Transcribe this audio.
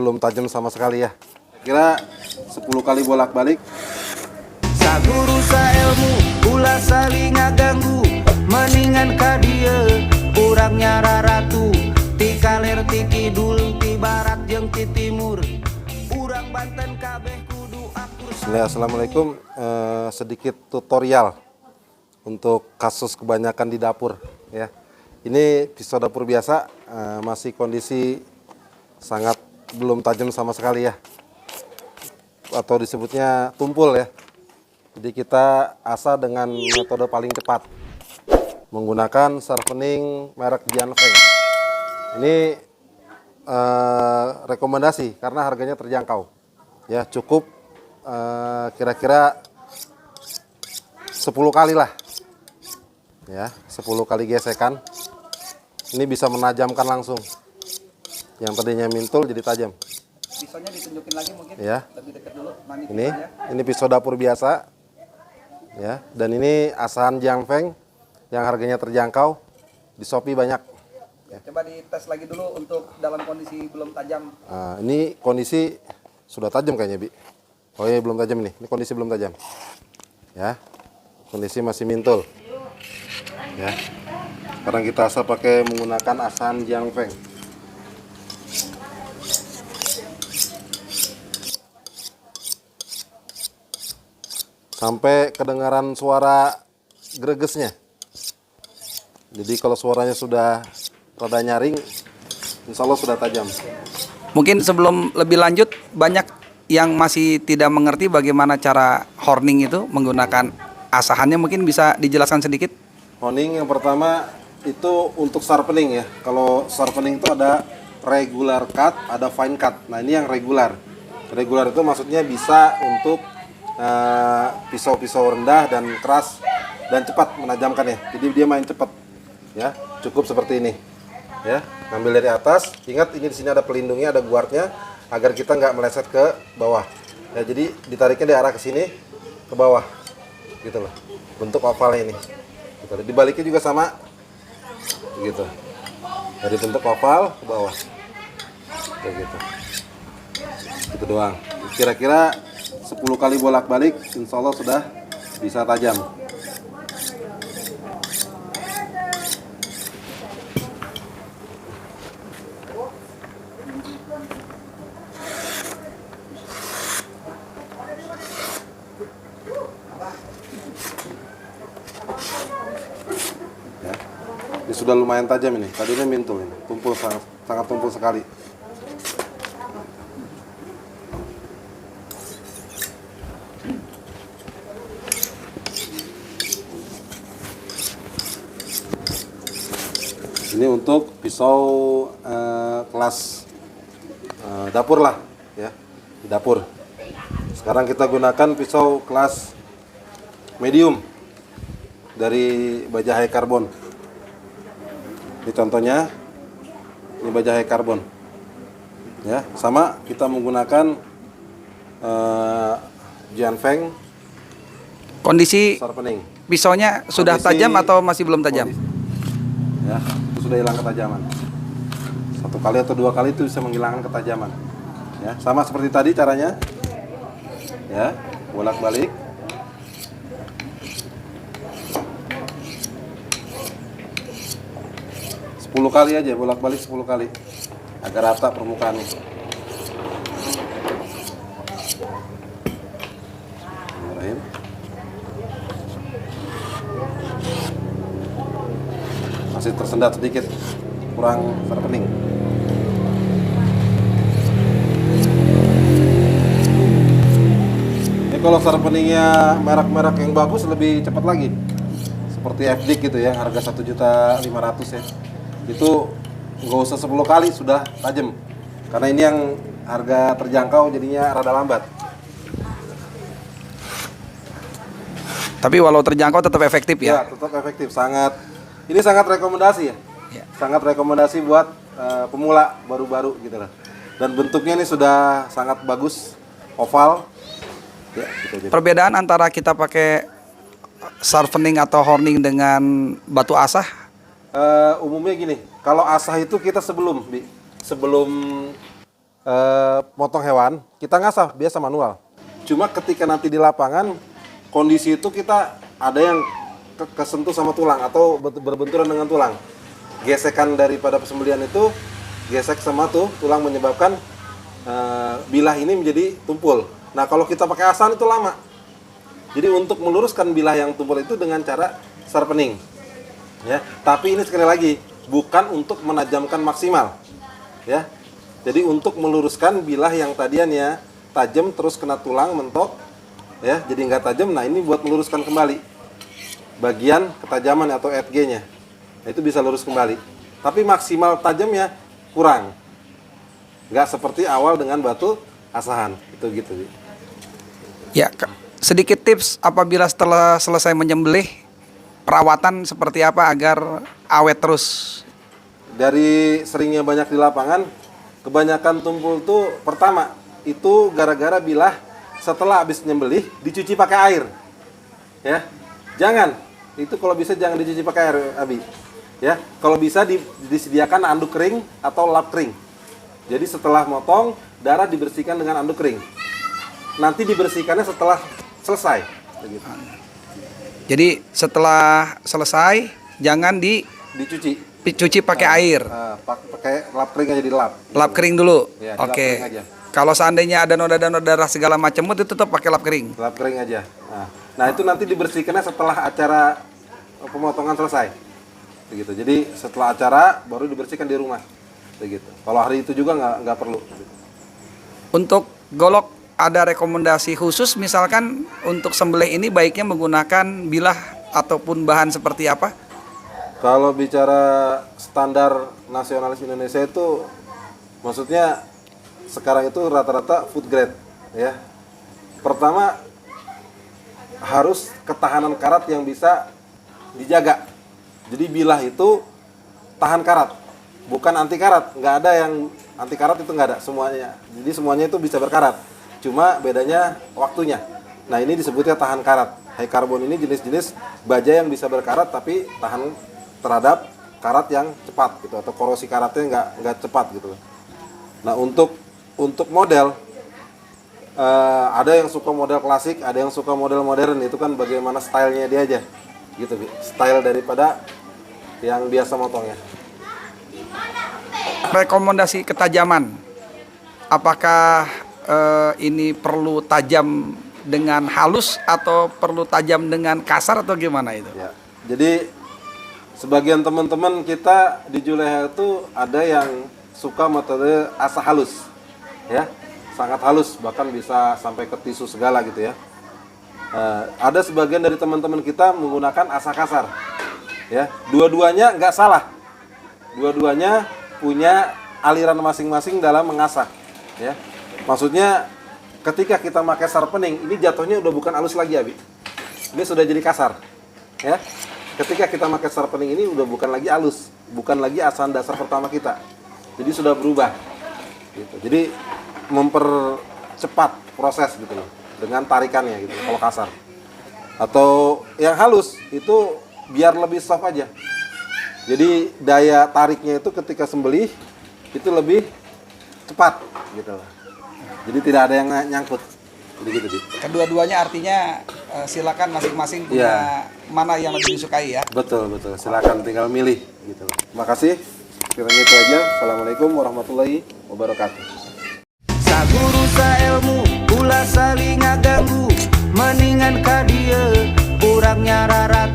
belum tajam sama sekali ya. Kira 10 kali bolak-balik. Saguru saelmu ulah saling ngaganggu, mendingan ka dieu urangnya raratu, ti kaler ti kidul ti barat jeung ti timur, urang Banten kabeh kudu akur. Assalamualaikum. Sedikit tutorial untuk kasus kebanyakan di dapur ya. Ini pisau dapur biasa, masih kondisi sangat belum tajam sama sekali ya, atau disebutnya tumpul ya. Jadi kita asah dengan metode paling cepat menggunakan sharpening merek Jianfeng. Ini rekomendasi karena harganya terjangkau ya, cukup kira-kira 10 kali lah ya, 10 kali gesekan. Ini bisa menajamkan langsung yang tadinya mintul jadi tajam. Pisaunya ditunjukin lagi mungkin Ya. lebih dekat dulu. Mana Ini pisau dapur biasa ya, dan ini asahan Jianfeng yang harganya terjangkau, di Shopee banyak. ya, coba dites lagi dulu untuk dalam kondisi belum tajam. Nah, ini kondisi sudah tajam kayaknya, Bi. Oh iya, belum tajam nih. Ini kondisi belum tajam. Ya. Kondisi masih mintul. Ya. Sekarang kita asah pakai menggunakan asahan Jianfeng. Sampai kedengaran suara gregesnya. Jadi kalau suaranya sudah rada nyaring, insya Allah sudah tajam. Mungkin sebelum lebih lanjut, banyak yang masih tidak mengerti bagaimana cara horning itu menggunakan asahannya, mungkin bisa dijelaskan sedikit. Honing yang pertama itu untuk sharpening ya. Kalau sharpening itu ada regular cut, ada fine cut. Nah ini yang regular. Regular itu maksudnya bisa untuk pisau-pisau rendah dan keras dan cepat menajamkan ya. Jadi dia main cepat ya. Cukup seperti ini ya. Ngambil dari atas. Ingat ini di sini ada pelindungnya, ada guardnya agar kita nggak meleset ke bawah. Ya, jadi ditariknya di arah ke sini ke bawah gitu loh. Bentuk ovalnya ini. Gitu. Dibaliknya juga sama gitu. Dari bentuk oval ke bawah. Kayak gitu. Itu doang. Kira-kira 10 kali bolak-balik, insya Allah sudah bisa tajam. Ya. Ini sudah lumayan tajam ini. Tadinya mintul ini, tumpul sangat tumpul sekali. Ini untuk pisau kelas dapur lah ya, di dapur. Sekarang kita gunakan pisau kelas medium dari baja high carbon. Ini contohnya, ini baja high carbon. Ya, sama kita menggunakan Jianfeng Kondisi sharpening. pisaunya sudah Kondisi- tajam atau masih belum tajam? Ya, itu sudah hilang ketajaman. 1 kali atau 2 kali itu bisa menghilangkan ketajaman. Ya, sama seperti tadi caranya. Ya, bolak-balik. Sepuluh kali aja, bolak-balik 10 kali agar rata permukaannya. Bismillahirrahmanirrahim. Masih tersendat sedikit, kurang sharpening. Ini kalau sharpeningnya merek-merek yang bagus lebih cepat lagi, seperti FDIC gitu ya, harga 1.500.000 ya. Itu nggak usah 10 kali sudah tajam, karena ini yang harga terjangkau jadinya rada lambat. Tapi walau terjangkau tetap efektif Ya, ya? tetap efektif, sangat. Ini sangat rekomendasi ya. Ya. Sangat rekomendasi buat pemula baru-baru gitu lah. Dan bentuknya ini sudah sangat bagus, oval. Ya, gitu aja. Perbedaan antara kita pakai sharpening atau horning dengan batu asah? Umumnya gini, kalau asah itu kita sebelum motong hewan, kita ngasah biasa manual. Cuma ketika nanti di lapangan, kondisi itu kita ada yang kesentuh sama tulang atau berbenturan dengan tulang. Gesekan daripada persembelian itu gesek sama tulang menyebabkan bilah ini menjadi tumpul. Nah kalau kita pakai asahan itu lama. Jadi untuk meluruskan bilah yang tumpul itu dengan cara sharpening. Ya, tapi ini sekali lagi bukan untuk menajamkan maksimal. Ya, jadi untuk meluruskan bilah yang tadiannya tajam terus kena tulang mentok, ya, jadi nggak tajam. Nah ini buat meluruskan kembali bagian ketajaman atau edge-nya. Nah, itu bisa lurus kembali. Tapi maksimal tajamnya kurang. Nggak seperti awal dengan batu asahan. Itu gitu. Ya, sedikit tips apabila setelah selesai menyembelih, perawatan seperti apa agar awet terus? Dari seringnya banyak di lapangan, kebanyakan tumpul tuh pertama itu gara-gara bilah setelah habis nyembelih dicuci pakai air. Ya. Jangan. Itu kalau bisa jangan dicuci pakai air, Abi. Ya, kalau bisa disediakan anduk kering atau lap kering. Jadi setelah motong, darah dibersihkan dengan anduk kering. Nanti dibersihkannya setelah selesai. Begitu. Jadi setelah selesai jangan dicuci pakai air. Pakai lap kering aja dilap. Lap kering dulu. Ya, Oke. dilap kering aja. Kalau seandainya ada noda-noda darah segala macam itu tetap pakai lap kering. Lap kering aja. Nah, itu nanti dibersihkannya setelah acara pemotongan selesai. Begitu. Jadi setelah acara baru dibersihkan di rumah. Begitu. Kalau hari itu juga nggak perlu. Untuk golok ada rekomendasi khusus misalkan untuk sembelih ini baiknya menggunakan bilah ataupun bahan seperti apa? Kalau bicara standar nasionalis Indonesia itu maksudnya sekarang itu rata-rata food grade ya. Pertama harus ketahanan karat yang bisa dijaga. Jadi bilah itu tahan karat, bukan anti karat. Nggak ada yang anti karat, itu nggak ada semuanya. Jadi semuanya itu bisa berkarat. Cuma bedanya waktunya. Nah ini disebutnya tahan karat. High carbon ini jenis-jenis baja yang bisa berkarat tapi tahan terhadap karat yang cepat gitu, atau korosi karatnya nggak cepat gitu. Nah untuk model ada yang suka model klasik, ada yang suka model modern. Itu kan bagaimana stylenya dia aja gitu, style daripada yang biasa motongnya. Rekomendasi ketajaman, apakah ini perlu tajam dengan halus atau perlu tajam dengan kasar atau gimana itu? Ya, jadi sebagian teman-teman kita di Juleha itu ada yang suka metode asah halus, ya, sangat halus, bahkan bisa sampai ke tisu segala gitu ya. Ada sebagian dari teman-teman kita menggunakan asah kasar, ya. Dua-duanya nggak salah, dua-duanya punya aliran masing-masing dalam mengasah, ya. Maksudnya ketika kita pakai sharpening, ini jatuhnya udah bukan halus lagi, Abi. Ini sudah jadi kasar, ya. Ketika kita pakai sharpening ini udah bukan lagi halus, bukan lagi asahan dasar pertama kita. Jadi sudah berubah, gitu. Jadi mempercepat proses gitu loh dengan tarikannya gitu kalau kasar. Atau yang halus itu biar lebih soft aja. Jadi daya tariknya itu ketika sembelih itu lebih cepat gitu loh. Jadi tidak ada yang nyangkut. Jadi gitu, Di. Kedua-duanya artinya silakan masing-masing punya mana yang lebih disukai ya. Betul. Silakan tinggal milih gitu loh. Terima kasih. Kiranya itu aja. Assalamualaikum warahmatullahi wabarakatuh.